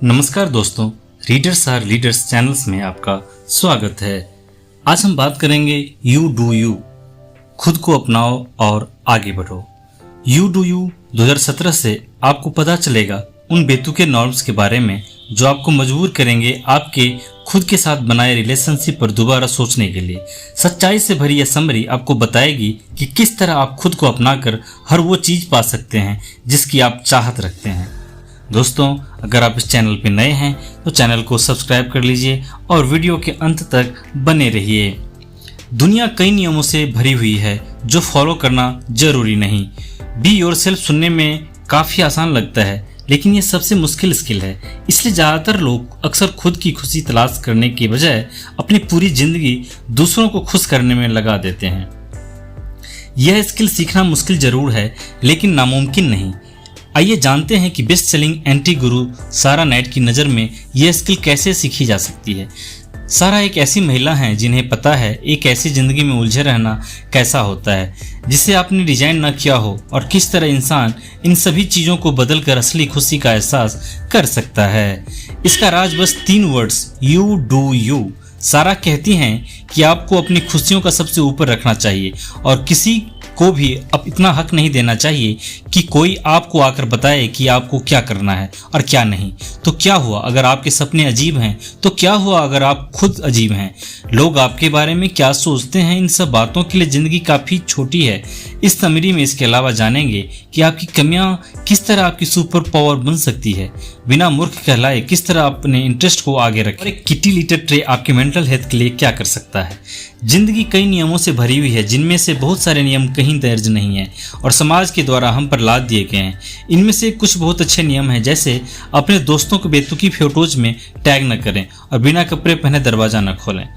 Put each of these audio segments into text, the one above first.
नमस्कार दोस्तों, readers are leaders channels में आपका स्वागत है। आज हम बात करेंगे यू डू यू, खुद को अपनाओ और आगे बढ़ो। यू डू यू 2017 से आपको पता चलेगा उन बेतुके नॉर्म्स के बारे में जो आपको मजबूर करेंगे आपके खुद के साथ बनाए रिलेशनशिप पर दोबारा सोचने के लिए। सच्चाई से भरी यह समरी आपको बताएगी कि किस तरह आप खुद को अपनाकर हर वो चीज पा सकते हैं जिसकी आप चाहत रखते हैं। दोस्तों, अगर आप इस चैनल पर नए हैं तो चैनल को सब्सक्राइब कर लीजिए और वीडियो के अंत तक बने रहिए। दुनिया कई नियमों से भरी हुई है जो फॉलो करना जरूरी नहीं। बी योरसेल्फ सुनने में काफी आसान लगता है, लेकिन ये सबसे मुश्किल स्किल है। इसलिए ज्यादातर लोग अक्सर खुद की खुशी तलाश करने के बजाय अपनी पूरी जिंदगी दूसरों को खुश करने में लगा देते हैं। यह स्किल सीखना मुश्किल जरूर है, लेकिन नामुमकिन नहीं। आइए जानते हैं कि बेस्ट सेलिंग एंटी गुरु सारा नाइट की नज़र में यह स्किल कैसे सीखी जा सकती है। सारा एक ऐसी महिला है जिन्हें पता है एक ऐसी जिंदगी में उलझे रहना कैसा होता है जिसे आपने डिजाइन न किया हो, और किस तरह इंसान इन सभी चीजों को बदलकर असली खुशी का एहसास कर सकता है। इसका राज बस 3 वर्ड्स, यू डू यू। सारा कहती हैं कि आपको अपनी खुशियों का सबसे ऊपर रखना चाहिए और किसी को भी अब इतना हक नहीं देना चाहिए कि कोई आपको आकर बताए कि आपको क्या करना है और क्या नहीं। तो क्या हुआ अगर आपके सपने अजीब हैं? तो क्या हुआ अगर आप खुद अजीब हैं? लोग आपके बारे में क्या सोचते हैं? इन सब बातों के लिए जिंदगी काफी छोटी है। इस समरी में इसके अलावा जानेंगे कि आपकी कमियां किस तरह आपकी सुपर पावर बन सकती है, बिना मूर्ख कहलाए किस तरह अपने इंटरेस्ट को आगे रखें, और एक किटी लिटर ट्रे आपके मेंटल हेल्थ के लिए क्या कर सकता है। जिंदगी कई नियमों से भरी हुई है, जिनमें से बहुत सारे नियम कहीं दर्ज नहीं है और समाज के द्वारा हम पर लाद दिए गए हैं। इनमें से कुछ बहुत अच्छे नियम हैं, जैसे अपने दोस्तों को बेतुकी फोटोज में टैग न करें और बिना कपड़े पहने दरवाजा न खोलें।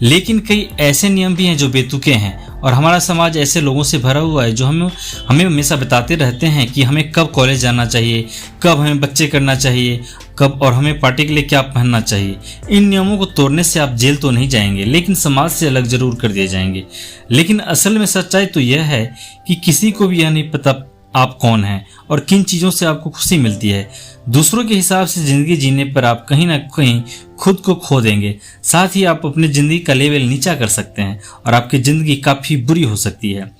लेकिन कई ऐसे नियम भी हैं जो बेतुके हैं, और हमारा समाज ऐसे लोगों से भरा हुआ है जो हमें हमेशा बताते रहते हैं कि हमें कब कॉलेज जाना चाहिए, कब हमें बच्चे करना चाहिए, कब और हमें पार्टी के लिए क्या पहनना चाहिए। इन नियमों को तोड़ने से आप जेल तो नहीं जाएंगे, लेकिन समाज से अलग जरूर कर दिए जाएंगे। लेकिन असल में सच्चाई तो यह है कि किसी को भी यह नहीं पता आप कौन हैं और किन चीज़ों से आपको खुशी मिलती है। दूसरों के हिसाब से जिंदगी जीने पर आप कहीं ना कहीं खुद को खो देंगे। साथ ही आप अपनी जिंदगी का लेवल नीचा कर सकते हैं और आपकी जिंदगी काफ़ी बुरी हो सकती है।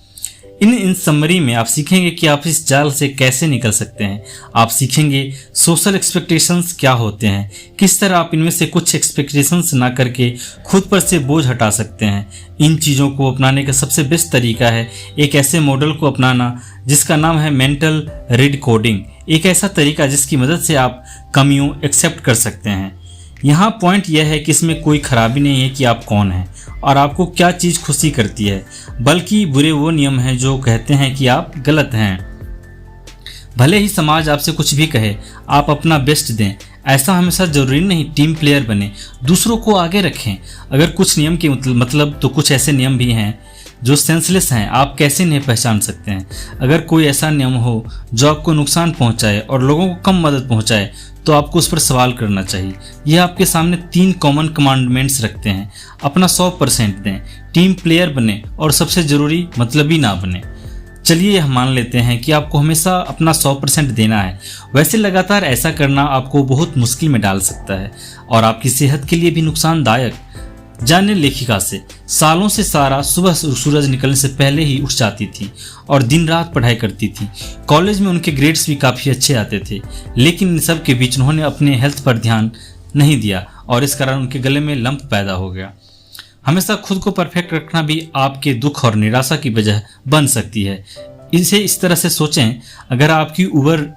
इन समरी में आप सीखेंगे कि आप इस जाल से कैसे निकल सकते हैं। आप सीखेंगे सोशल एक्सपेक्टेशंस क्या होते हैं, किस तरह आप इनमें से कुछ एक्सपेक्टेशंस ना करके खुद पर से बोझ हटा सकते हैं। इन चीज़ों को अपनाने का सबसे बेस्ट तरीका है एक ऐसे मॉडल को अपनाना जिसका नाम है मेंटल रीड कोडिंग। एक ऐसा तरीका जिसकी मदद से आप कमियों एक्सेप्ट कर सकते हैं। यहाँ पॉइंट यह है कि इसमें कोई खराबी नहीं है कि आप कौन हैं और आपको क्या चीज़ खुशी करती है, बल्कि बुरे वो नियम हैं जो कहते हैं कि आप गलत हैं। भले ही समाज आपसे कुछ भी कहे, आप अपना बेस्ट दें। ऐसा हमेशा जरूरी नहीं टीम प्लेयर बने, दूसरों को आगे रखें। अगर कुछ नियम के मतलब तो कुछ ऐसे नियम भी हैं जो सेंसलेस हैं, आप कैसे इन्हें पहचान सकते हैं। अगर कोई ऐसा नियम हो जो आपको नुकसान पहुंचाए और लोगों को कम मदद पहुंचाए तो आपको उस पर सवाल करना चाहिए। यह आपके सामने 3 कॉमन कमांडमेंट्स रखते हैं। अपना 100% दें, टीम प्लेयर बने और सबसे जरूरी मतलबी ना बने। चलिए यह मान लेते हैं कि आपको हमेशा अपना 100% देना है। वैसे लगातार ऐसा करना आपको बहुत मुश्किल में डाल सकता है और आपकी सेहत के लिए भी नुकसानदायक। जाने लेखिका से सालों से सारा सुबह सूरज निकलने से पहले ही उठ जाती थी और दिन रात पढ़ाई करती थी। कॉलेज में उनके ग्रेड्स भी काफ़ी अच्छे आते थे, लेकिन इन सब के बीच उन्होंने अपने हेल्थ पर ध्यान नहीं दिया और इस कारण उनके गले में लंप पैदा हो गया। हमेशा खुद को परफेक्ट रखना भी आपके दुख और निराशा की वजह बन सकती है। इसे इस तरह से सोचें, अगर आपकी उबर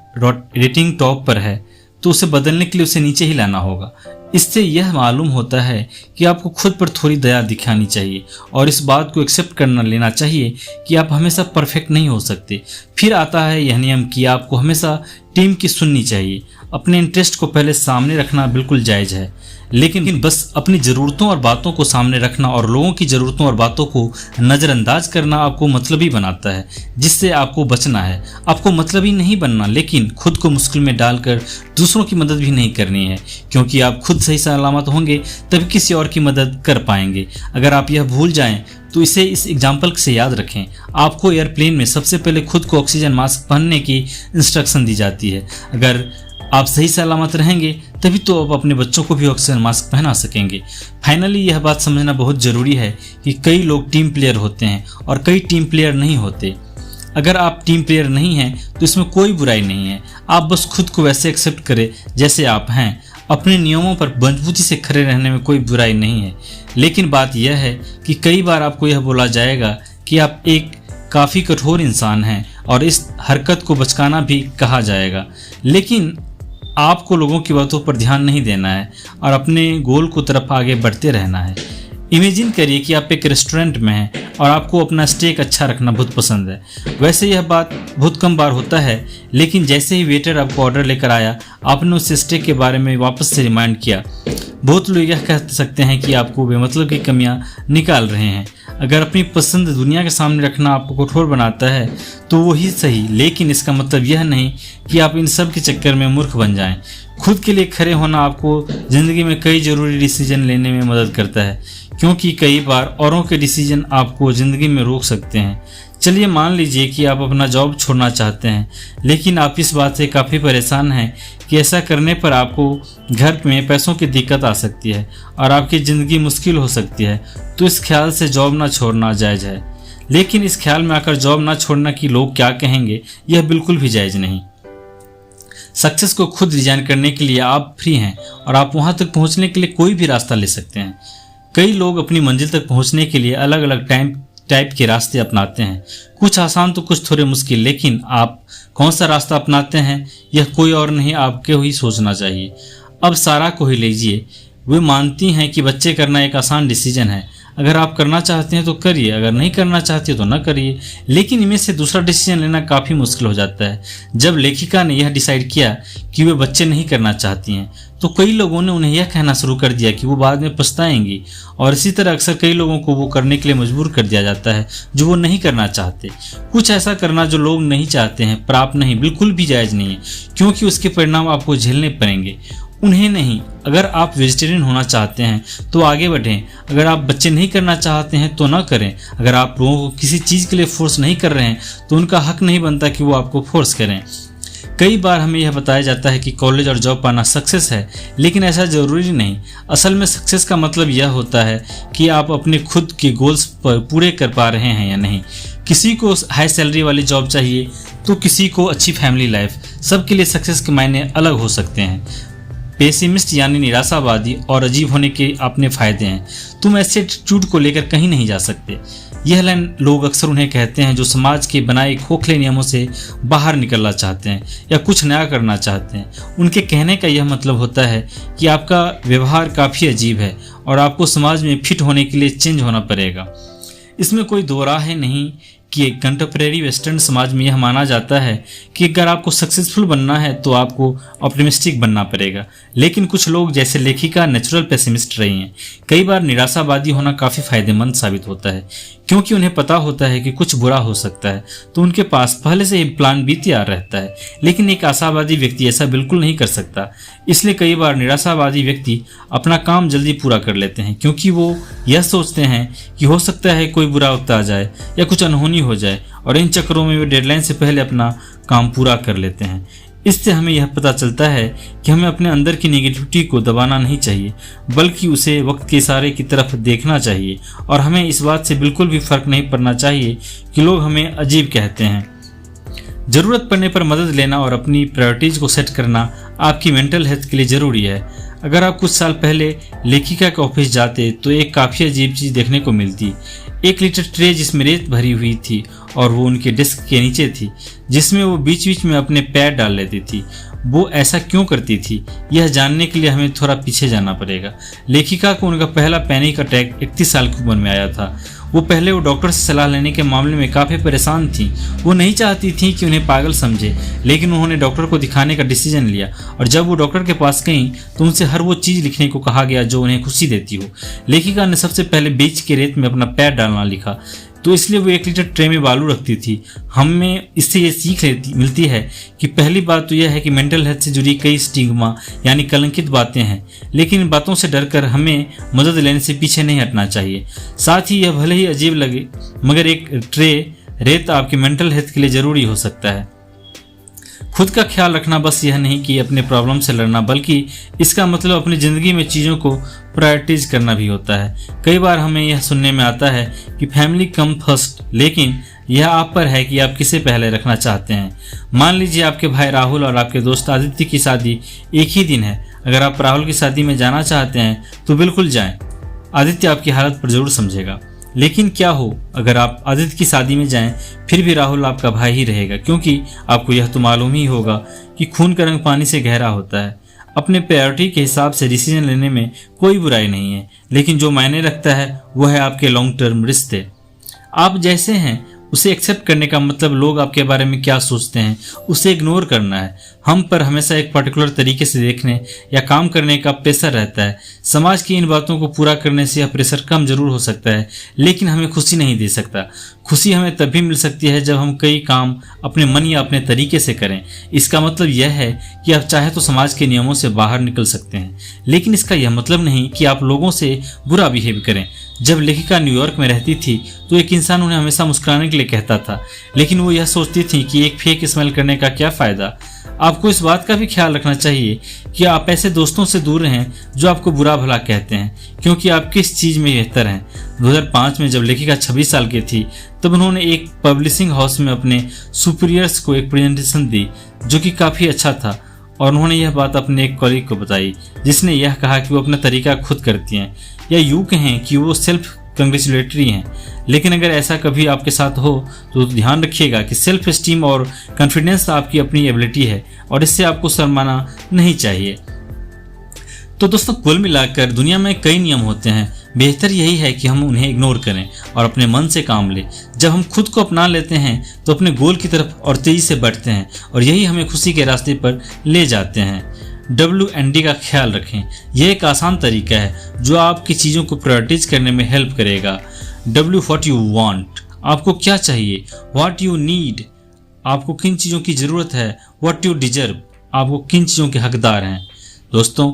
रेटिंग टॉप पर है तो उसे बदलने के लिए उसे नीचे ही लाना होगा। इससे यह मालूम होता है कि आपको खुद पर थोड़ी दया दिखानी चाहिए और इस बात को एक्सेप्ट करना लेना चाहिए कि आप हमेशा परफेक्ट नहीं हो सकते। फिर आता है यह नियम कि आपको हमेशा टीम की सुननी चाहिए। अपने इंटरेस्ट को पहले सामने रखना बिल्कुल जायज़ है, लेकिन बस अपनी ज़रूरतों और बातों को सामने रखना और लोगों की ज़रूरतों और बातों को नज़रअंदाज करना आपको मतलबी बनाता है, जिससे आपको बचना है। आपको मतलबी नहीं बनना, लेकिन खुद को मुश्किल में डालकर दूसरों की मदद भी नहीं करनी है, क्योंकि आप खुद सही सलामत होंगे तभी किसी और की मदद कर पाएंगे। अगर आप यह भूल जाएं तो इसे इस एग्जाम्पल से याद रखें। आपको एयरप्लेन में सबसे पहले खुद को ऑक्सीजन मास्क पहनने की इंस्ट्रक्शन दी जाती है। अगर आप सही सलामत रहेंगे तभी तो आप अपने बच्चों को भी ऑक्सीजन मास्क पहना सकेंगे। फाइनली यह बात समझना बहुत ज़रूरी है कि कई लोग टीम प्लेयर होते हैं और कई टीम प्लेयर नहीं होते। अगर आप टीम प्लेयर नहीं हैं तो इसमें कोई बुराई नहीं है। आप बस खुद को वैसे एक्सेप्ट करें जैसे आप हैं। अपने नियमों पर मजबूती से खड़े रहने में कोई बुराई नहीं है। लेकिन बात यह है कि कई बार आपको यह बोला जाएगा कि आप एक काफ़ी कठोर इंसान हैं और इस हरकत को बचकाना भी कहा जाएगा। लेकिन आपको लोगों की बातों पर ध्यान नहीं देना है और अपने गोल को तरफ आगे बढ़ते रहना है। इमेजिन करिए कि आप एक रेस्टोरेंट में हैं और आपको अपना स्टेक अच्छा रखना बहुत पसंद है। वैसे यह बात बहुत कम बार होता है, लेकिन जैसे ही वेटर आपको ऑर्डर लेकर आया, आपने उस स्टेक के बारे में वापस से रिमाइंड किया। बहुत लोग यह कह सकते हैं कि आपको बेमतलब की कमियां निकाल रहे हैं। अगर अपनी पसंद दुनिया के सामने रखना आपको कठोर बनाता है तो वही सही, लेकिन इसका मतलब यह नहीं कि आप इन सब के चक्कर में मूर्ख बन जाएं। खुद के लिए खड़े होना आपको ज़िंदगी में कई ज़रूरी डिसीजन लेने में मदद करता है, क्योंकि कई बार औरों के डिसीजन आपको ज़िंदगी में रोक सकते हैं। चलिए मान लीजिए कि आप अपना जॉब छोड़ना चाहते हैं, लेकिन आप इस बात से काफ़ी परेशान हैं कि ऐसा करने पर आपको घर में पैसों की दिक्कत आ सकती है और आपकी ज़िंदगी मुश्किल हो सकती है। तो इस ख्याल से जॉब ना छोड़ना जायज़ है। लेकिन इस ख्याल में आकर जॉब ना छोड़ना कि लोग क्या कहेंगे, यह बिल्कुल भी जायज़ नहीं। सक्सेस को खुद डिजाइन करने के लिए आप फ्री हैं और आप वहां तक पहुंचने के लिए कोई भी रास्ता ले सकते हैं। कई लोग अपनी मंजिल तक पहुंचने के लिए अलग अलग टाइप के रास्ते अपनाते हैं, कुछ आसान तो कुछ थोड़े मुश्किल। लेकिन आप कौन सा रास्ता अपनाते हैं यह कोई और नहीं, आपको ही सोचना चाहिए। अब सारा को ही लीजिए। वे मानती हैं कि बच्चे करना एक आसान डिसीजन है। अगर आप करना चाहते हैं तो करिए, अगर नहीं करना चाहते तो न करिए। लेकिन इनमें से दूसरा डिसीजन लेना काफ़ी मुश्किल हो जाता है। जब लेखिका ने यह डिसाइड किया कि वे बच्चे नहीं करना चाहती हैं, तो कई लोगों ने उन्हें यह कहना शुरू कर दिया कि वो बाद में पछताएंगी। और इसी तरह अक्सर कई लोगों को वो करने के लिए मजबूर कर दिया जाता है जो वो नहीं करना चाहते। कुछ ऐसा करना जो लोग नहीं चाहते हैं पर आप नहीं, बिल्कुल भी जायज़ नहीं है, क्योंकि उसके परिणाम आपको झेलने पड़ेंगे, उन्हें नहीं। अगर आप वेजिटेरियन होना चाहते हैं तो आगे बढ़ें। अगर आप बच्चे नहीं करना चाहते हैं तो ना करें। अगर आप लोगों को किसी चीज़ के लिए फोर्स नहीं कर रहे हैं तो उनका हक नहीं बनता कि वो आपको फोर्स करें। कई बार हमें यह बताया जाता है कि कॉलेज और जॉब पाना सक्सेस है, लेकिन ऐसा ज़रूरी नहीं। असल में सक्सेस का मतलब यह होता है कि आप अपने खुद के गोल्स पर पूरे कर पा रहे हैं या नहीं। किसी को हाई सैलरी वाली जॉब चाहिए तो किसी को अच्छी फैमिली लाइफ। सबके लिए सक्सेस के मायने अलग हो सकते हैं। पेसिमिस्ट यानी निराशावादी और अजीब होने के अपने फायदे हैं। तुम ऐसे एटीट्यूड को लेकर कहीं नहीं जा सकते। यह लाइन लोग अक्सर उन्हें कहते हैं जो समाज के बनाए खोखले नियमों से बाहर निकलना चाहते हैं या कुछ नया करना चाहते हैं। उनके कहने का यह मतलब होता है कि आपका व्यवहार काफ़ी अजीब है और आपको समाज में फिट होने के लिए चेंज होना पड़ेगा। इसमें कोई दो राह नहीं कि एक कंटेम्प्रेरी वेस्टर्न समाज में यह माना जाता है कि अगर आपको सक्सेसफुल बनना है तो आपको ऑप्टिमिस्टिक बनना पड़ेगा। लेकिन कुछ लोग जैसे लेखिका नेचुरल पेसिमिस्ट रही हैं। कई बार निराशावादी होना काफ़ी फायदेमंद साबित होता है, क्योंकि उन्हें पता होता है कि कुछ बुरा हो सकता है तो उनके पास पहले से ही प्लान बी तैयार रहता है। लेकिन एक आशावादी व्यक्ति ऐसा बिल्कुल नहीं कर सकता। इसलिए कई बार निराशावादी व्यक्ति अपना काम जल्दी पूरा कर लेते हैं, क्योंकि वो यह सोचते हैं कि हो सकता है कोई बुरा वक्त आ जाए या कुछ अनहोनी हो जाए, और इन चक्करों में वे डेडलाइन से पहले अपना काम पूरा कर लेते हैं। इससे हमें यह पता चलता है कि हमें अपने अंदर की नेगेटिविटी को दबाना नहीं चाहिए, बल्कि उसे वक्त के इशारे की तरफ देखना चाहिए। और हमें इस बात से बिल्कुल भी फर्क नहीं पड़ना चाहिए कि लोग हमें अजीब कहते हैं। ज़रूरत पड़ने पर मदद लेना और अपनी प्रायोरिटीज़ को सेट करना आपकी मेंटल हेल्थ के लिए ज़रूरी है। अगर आप कुछ साल पहले लेखिका के ऑफिस जाते तो एक काफ़ी अजीब चीज़ देखने को मिलती। 1 लीटर ट्रे जिसमें रेत भरी हुई थी और वो उनके डेस्क के नीचे थी, जिसमें वो बीच बीच में अपने पैर डाल लेती थी। वो ऐसा क्यों करती थी, यह जानने के लिए हमें थोड़ा पीछे जाना पड़ेगा। लेखिका को उनका पहला पैनिक अटैक 31 साल की उम्र में आया था। वो डॉक्टर से सलाह लेने के मामले में काफ़ी परेशान थी। वो नहीं चाहती थी कि उन्हें पागल समझे, लेकिन उन्होंने डॉक्टर को दिखाने का डिसीजन लिया। और जब वो डॉक्टर के पास गईं तो उनसे हर वो चीज़ लिखने को कहा गया जो उन्हें खुशी देती हो। लेखिका ने सबसे पहले बीच के रेत में अपना पैर डालना लिखा, तो इसलिए वो 1 लीटर ट्रे में बालू रखती थी। हमें इससे ये सीख मिलती है कि पहली बात तो यह है कि मेंटल हेल्थ से जुड़ी कई स्टिग्मा यानी कलंकित बातें हैं, लेकिन इन बातों से डरकर हमें मदद लेने से पीछे नहीं हटना चाहिए। साथ ही यह भले ही अजीब लगे, मगर एक ट्रे रेत आपकी मेंटल हेल्थ के लिए ज़रूरी हो सकता है। खुद का ख्याल रखना बस यह नहीं कि अपने प्रॉब्लम से लड़ना, बल्कि इसका मतलब अपनी ज़िंदगी में चीज़ों को प्रायोरिटीज करना भी होता है। कई बार हमें यह सुनने में आता है कि फैमिली कम फर्स्ट, लेकिन यह आप पर है कि आप किसे पहले रखना चाहते हैं। मान लीजिए आपके भाई राहुल और आपके दोस्त आदित्य की शादी एक ही दिन है। अगर आप राहुल की शादी में जाना चाहते हैं तो बिल्कुल जाएं, आदित्य आपकी हालत पर जरूर समझेगा। लेकिन क्या हो अगर आप आदित्य की शादी में जाएं, फिर भी राहुल आपका भाई ही रहेगा, क्योंकि आपको यह तो मालूम ही होगा कि खून का रंग पानी से गहरा होता है। अपने प्रायोरिटी के हिसाब से डिसीजन लेने में कोई बुराई नहीं है, लेकिन जो मायने रखता है वह है आपके लॉन्ग टर्म रिश्ते। आप जैसे हैं उसे एक्सेप्ट करने का मतलब लोग आपके बारे में क्या सोचते हैं उसे इग्नोर करना है। हम पर हमेशा एक पर्टिकुलर तरीके से देखने या काम करने का प्रेशर रहता है। समाज की इन बातों को पूरा करने से यह प्रेशर कम जरूर हो सकता है, लेकिन हमें खुशी नहीं दे सकता। खुशी हमें तभी मिल सकती है जब हम कई काम अपने मन या अपने तरीके से करें। इसका मतलब यह है कि आप चाहे तो समाज के नियमों से बाहर निकल सकते हैं, लेकिन इसका यह मतलब नहीं कि आप लोगों से बुरा बिहेव करें। जब लेखिका न्यूयॉर्क में रहती थी तो एक इंसान उन्हें हमेशा मुस्कुराने के लिए कहता था, लेकिन वो यह सोचती थी कि एक फेक स्माइल करने का क्या फ़ायदा। आपको इस बात का भी ख्याल रखना चाहिए कि आप ऐसे दोस्तों से दूर रहें जो आपको बुरा भला कहते हैं, क्योंकि आप किस चीज़ में बेहतर हैं। 2005 में जब लेखिका 26 साल की थी तब उन्होंने एक पब्लिशिंग हाउस में अपने सुपीरियर्स को एक प्रेजेंटेशन दी जो कि काफ़ी अच्छा था, और उन्होंने यह बात अपने एक कॉलीग को बताई जिसने यह कहा कि वो अपना तरीका खुद करती हैं, या यूँ कहें कि वो सेल्फ कंग्रेचुलेटरी हैं। लेकिन अगर ऐसा कभी आपके साथ हो तो ध्यान रखिएगा कि सेल्फ एस्टीम और कॉन्फिडेंस आपकी अपनी एबिलिटी है और इससे आपको शर्माना नहीं चाहिए। तो दोस्तों, कुल मिलाकर दुनिया में कई नियम होते हैं, बेहतर यही है कि हम उन्हें इग्नोर करें और अपने मन से काम लें। जब हम खुद को अपना लेते हैं तो अपने गोल की तरफ और तेजी से बढ़ते हैं, और यही हमें खुशी के रास्ते पर ले जाते हैं। WND का ख्याल रखें। यह एक आसान तरीका है जो आपकी चीज़ों को प्रायोरिटीज करने में हेल्प करेगा। W what you want, आपको क्या चाहिए। What you need, आपको किन चीज़ों की ज़रूरत है। What you deserve, आपको किन चीज़ों के हकदार हैं। दोस्तों,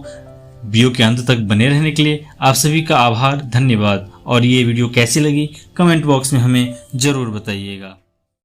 वीडियो के अंत तक बने रहने के लिए आप सभी का आभार, धन्यवाद। और ये वीडियो कैसी लगी कमेंट बॉक्स में हमें ज़रूर बताइएगा।